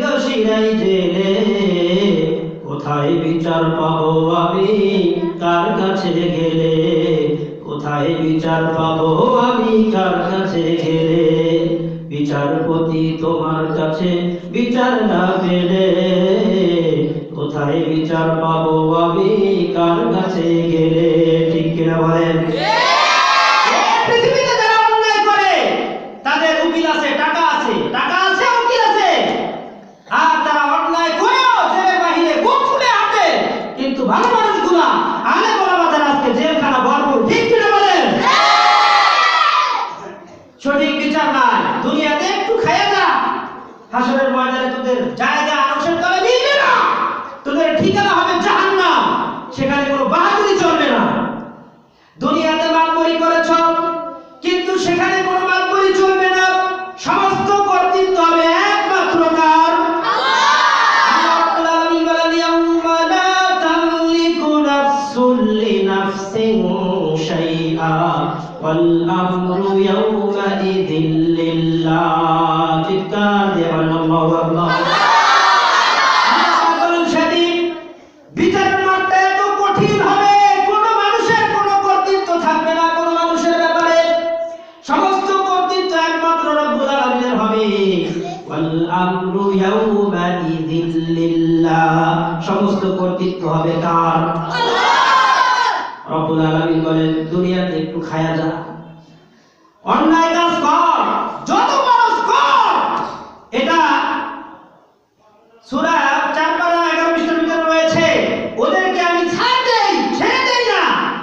দোষীরাই জেলে, কোথায় বিচার পাবো আমি কার কাছে গেলে, কোথায় বিচার পাবো আমি কার কাছে গেলে, বিচারপতি তোমার কাছে বিচার না পেলে, কোথায় বিচার পাবো আমি কার কাছে গেলে। ঠিক কিনা বলেন? পৃথিবীতে যারা অন্যায় করে তাদের উকিল আছে, টাকা আছে, টাকা আছে, উকিল আছে, আর তারা অন্যায় করেও জেলের বাহিরে বুক ফুলে হাঁটে, কিন্তু ভালো মানুষগুলা আলেম ওলামা যারা আজকে জেলখানা ভরপুর। ঠিক কিনা বলেন? সঠিক বিচার নাই। দুনিয়াতে একটু খাইয়া যা, হাসরের ময়দানে তোদের জায়গা আরশের তলে মিলবে না, তোদের ঠিকানা হবে জাহান্নাম, সেখানে কোনো বাহাদুরি চলবে না। দুনিয়াতে মাতবরি করেছ, কিন্তু সেখানে কোনো মাতবরি চলবে না, সমস্ত কর্তৃত্ব হবে একমাত্র কার? আল্লাহ রাব্বুল আলামিন বলেন, ইয়াউমা লা তামলিকু নাফসুন লিনাফসিন শাইআ ওয়াল আমরু ইয়াউমা ইযিল লিল্লাহ। চিৎকার দিয়ে বলেন আল্লাহু আকবার। বিচারের মাঠটা এত কঠিন হবে, কোনো মানুষের কোনো কর্তৃত্ব থাকবে না কোনো মানুষের ব্যাপারে, সমস্ত কর্তৃত্ব একমাত্র রব্বুল আলামিনের হবে। ওয়াল আমরু ইয়াউমা ইযিল লিল্লাহ, সমস্ত কর্তৃত্ব হবে কার? রব্বুল আলামিন বলেন, দুনিয়াতে একটু খায়া যা, অন্যায় কাজ কর, যত মানুষ কর। এটা সূরা 4-11 পৃষ্ঠার ভিতরে রয়েছে। ওদেরকে আমি ছাড় দেই, ছেড়ে দেই না,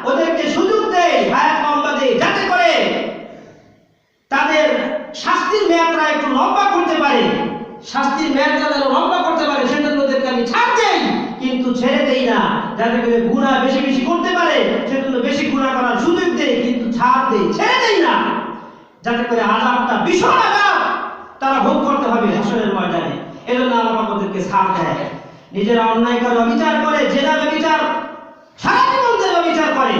ওদেরকে সুযোগ দেই, হায়াত লম্বা দেই, যাতে করে তাদের শাস্তির মেয়াদটা একটু লম্বা করতে পারে, শাস্তির মেয়াদটা যেন লম্বা করতে পারে, সেজন্য ওদেরকে আমি ছাড় দেই, কিন্তু ছেড়ে দেই না, যাতে করে গুনাহ বেশি বেশি করতে পারে, সেজন্য বেশি গুনাহ করার সুযোগ দেই, কিন্তু ছাড় দেই, ছেড়ে দেই না, যাতে করে আযাবটা ভীষণ আযাব তারা ভোগ করতে হবে হাসরের ময়দানে। এজন্য আল্লাহ ওদেরকে ছাড় দেয়। নিজেরা অন্যায় করে বিচার করে, জেনা বিচার, সারা জীবন জেনা বিচার করে,